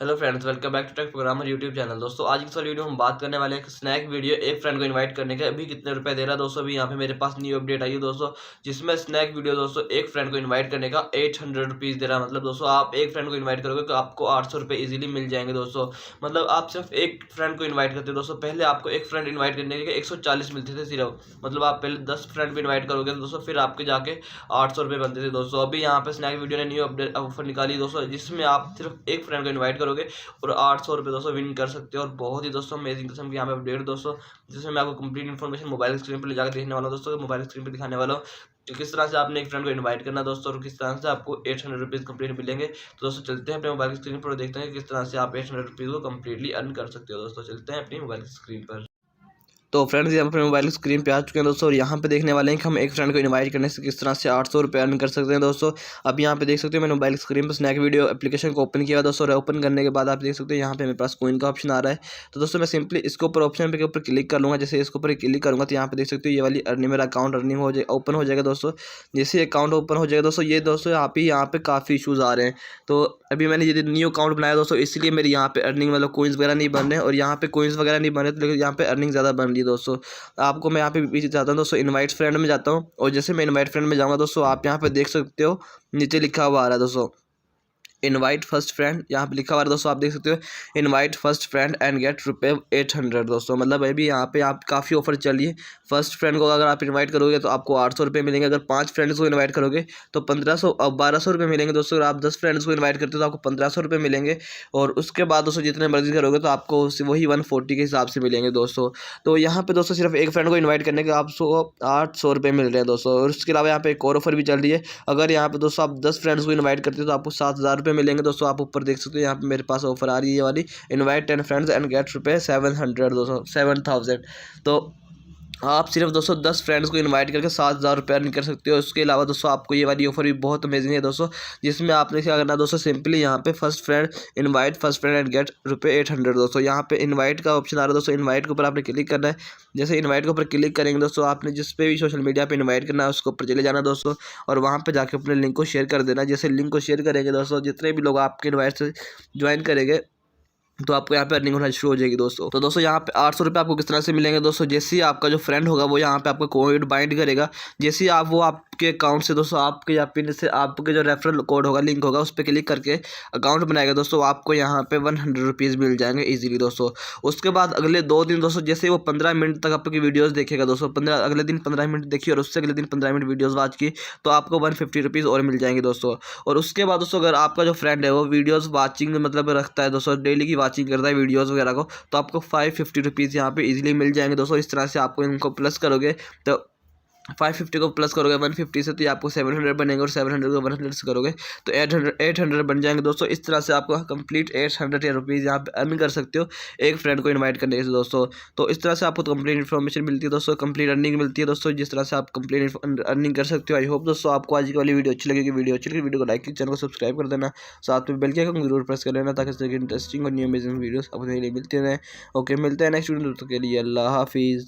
Hello friends, welcome back to Tech Programmer YouTube channel. दोस्तों आज की वीडियो में हम बात करने वाले हैं स्नैक वीडियो एक फ्रेंड को इनवाइट करने के अभी कितने रुपए दे रहा है। दोस्तों अभी यहाँ पे मेरे पास न्यू अपडेट आई है दोस्तों, जिसमें स्नैक वीडियो दोस्तों एक फ्रेंड को इनवाइट करने का 800 रुपीज़ दे रहा है। मतलब दोस्तों आप एक फ्रेंड को इन्वाइट करोगे तो आपको 800 रुपये ईजिली मिल जाएंगे दोस्तों। मतलब आप सिर्फ एक फ्रेंड को इन्वाइट करते हो दोस्तों, पहले आपको एक फ्रेंड इन्वाइट करने के 140 मिलते थे सिर्फ। मतलब आप पहले 10 फ्रेंड को इन्वाइट करोगे तो दोस्तों फिर आपके जाके 800 रुपये बनते थे दोस्तों। अभी यहाँ पे स्नैक वीडियो ने न्यू अपडेट ऑफर निकाली दोस्तों, जिसमें आप सिर्फ एक फ्रेंड को इन्वाइट करोगे और 800 रुपये दोस्तों विन कर सकते हो। और बहुत ही दोस्तों अमेजिंग किस्म की यहाँ पे अपडेट दोस्तों, जिसमें मैं आपको कंप्लीट इन्फॉर्मेशन मोबाइल स्क्रीन पर ले जाकर देखने वाला हूँ दोस्तों। मोबाइल स्क्रीन पर दिखाने वाला हूँ कि किस तरह से आपने एक फ्रेंड को इनवाइट करना दोस्तों और किस तरह से आपको 800 रुपीज़ कंप्लीट मिलेंगे। तो दोस्तों चलते हैं अपने मोबाइल स्क्रीन पर और देखते हैं किस तरह से आप 800 रुपीज़ को कंप्लीटली अर्न कर सकते हो। दोस्तों चलते हैं अपनी मोबाइल स्क्रीन पर। तो फ्रेंड्स यहाँ पर मोबाइल स्क्रीन पे आ चुके हैं दोस्तों, और यहाँ पे देखने वाले हैं कि हम एक फ्रेंड को इनवाइट करने से किस तरह से 800 रुपये अर्न कर सकते हैं दोस्तों। अब यहाँ पे देख सकते हो मैंने मोबाइल स्क्रीन पर स्नैक वीडियो एप्लीकेशन को ओपन किया दोस्तों, और ओपन करने के बाद आप देख सकते हो यहाँ पे मेरे पास कॉइन का ऑप्शन आ रहा है। तो दोस्तों मैं सिंपली इसके ऊपर ऑप्शन के ऊपर क्लिक कर लूँगा। जैसे इसके ऊपर क्लिक करूँगा तो यहाँ पे देख सकते हो ये वाली अर्निंग, मेरा अकाउंट अर्निंग हो जाए ओपन हो जाएगा दोस्तों। जैसे अकाउंट ओपन हो जाएगा दोस्तों, ये दोस्तों यहाँ पे काफ़ी इशूज़ आ रहे हैं। तो अभी मैंने ये न्यू अकाउंट बनाया दोस्तों, इसलिए मेरी यहाँ पे अर्निंग मतलब कोइंस वगैरह नहीं बन रहे हैं, और यहाँ पे कोइंस वगैरह नहीं बन रहे, तो लेकिन यहाँ पे अर्निंग ज़्यादा बन रही है दोस्तों। आपको मैं यहाँ पे पीछे जाता हूँ दोस्तों, इनवाइट फ्रेंड में जाता हूँ, और जैसे मैं इनवाइट फ्रेंड में जाऊँगा दोस्तों, आप यहाँ पे देख सकते हो नीचे लिखा हुआ आ रहा है दोस्तों इनवाइट फर्स्ट फ्रेंड। यहाँ पे लिखा हुआ है दोस्तों, आप देख सकते हो invite first friend and get रुपये 800 दोस्तों। मतलब अभी यहाँ पे आप काफ़ी ऑफर चल रही है। फर्स्ट फ्रेंड को अगर आप इनवाइट करोगे तो आपको 800 रुपये मिलेंगे। अगर 5 फ्रेंड्स को इनवाइट करोगे तो 1500 अब 1200 रुपये मिलेंगे दोस्तों। अगर आप 10 फ्रेंड्स को इन्वाइट करते हो तो आपको 1500 रुपये मिलेंगे। और उसके बाद दोस्तों जितने मर्जी करोगे तो आपको वही 140 के हिसाब से मिलेंगे दोस्तों। तो यहाँ पे दोस्तों सिर्फ एक फ्रेंड को इन्वाइट करने के आपको 800 रुपये मिल रहे हैं दोस्तों। और उसके अलावा यहाँ पे एक और ऑफर भी चल रही है। अगर यहाँ पे दोस्तों आप 10 फ्रेंड्स को इन्वाइट करते हो तो आपको 7000 रुपये मिलेंगे दोस्तों। आप ऊपर देख सकते हो यहाँ पे मेरे पास ऑफर आ रही है ये वाली, इनवाइट 10 फ्रेंड्स एंड गेट रुपये 700 दोस्तों 7000। तो आप सिर्फ दोस्तों 10 फ्रेंड्स को इनवाइट करके 7000 रुपये अर्न कर सकते हो। उसके अलावा दोस्तों आपको ये वाली ऑफर भी बहुत अमेजिंग है दोस्तों, जिसमें आपने क्या करना है दोस्तों, सिंपली यहाँ पे first friend invite first friend and get रुपये 800 दोस्तों। यहाँ पे इनवाइट का ऑप्शन आ रहा है दोस्तों, इनवाइट के ऊपर आपने क्लिक करना है। जैसे इनवाइट के ऊपर क्लिक करेंगे दोस्तों, आपने जिस पे भी सोशल मीडिया पे इनवाइट करना है उसके ऊपर चले जाना दोस्तों, और वहाँ पे जाके अपने लिंक को शेयर कर देना। जैसे लिंक को शेयर करेंगे दोस्तों, जितने भी लोग आपके इनवाइट से ज्वाइन करेंगे तो आपको यहाँ पे अर्निंग होना शुरू हो जाएगी दोस्तों। तो दोस्तों यहाँ पे 800 रुपये आपको किस तरह से मिलेंगे दोस्तों, जैसे ही आपका जो फ्रेंड होगा वो यहाँ पे आपका कोड बाइंड करेगा। जैसे ही आप वो आपके अकाउंट से दोस्तों आपके या पिन से आपके जो रेफरल कोड होगा लिंक होगा उस पर क्लिक करके अकाउंट बनाएगा दोस्तों, आपको यहाँ पे 100 रुपीज़ मिल जाएंगे ईजिली दोस्तों। उसके बाद अगले 2 दिन दोस्तों, जैसे वो 15 मिनट तक आपकी वीडियोज़ देखेगा दोस्तों, अगले दिन 15 मिनट देखिए और उससे अगले दिन 15 मिनट वीडियोज़ वॉच की, तो आपको 150 रुपीज़ और मिल जाएंगे दोस्तों। और उसके बाद दोस्तों अगर आपका जो फ्रेंड है वो वीडियोज़ वॉचिंग मतलब रखता है दोस्तों, डेली की वॉचिंग करता है वीडियोज़ वगैरह को, तो आपको 550 रुपीज़ यहाँ पे इजीली मिल जाएंगे दोस्तों। इस तरह से आपको इनको प्लस करोगे तो 550 को प्लस करोगे 150 से तो ये आपको 700 बनेंगे, और 700 को 100 से करोगे तो 800 बन जाएंगे दोस्तों। इस तरह से आपको कंप्लीट 800 रुपीज़ यहाँ पे अर्न कर सकते हो एक फ्रेंड को इनवाइट करने से दोस्तों। तो इस तरह से आपको कंप्लीट इन्फॉर्मेशन मिलती है दोस्तों, कंप्लीट अर्निंग मिलती है दोस्तों, जिस तरह से आप कंप्लीट अर्निंग कर सकते हो। आई होप दोस्तों आपको आज की वाली वीडियो अच्छी लगेगी। वीडियो को लाइक कीजिए, चैनल को सब्सक्राइब कर देना, साथ में बेल के आइकन जरूर प्रेस कर लेना ताकि इस तरह की इंटरेस्टिंग और न्यू अमेजिंग वीडियोस आपको मिलते रहें। ओके, मिलते हैं नेक्स्ट वीडियो के लिए। अल्लाह हाफिज़।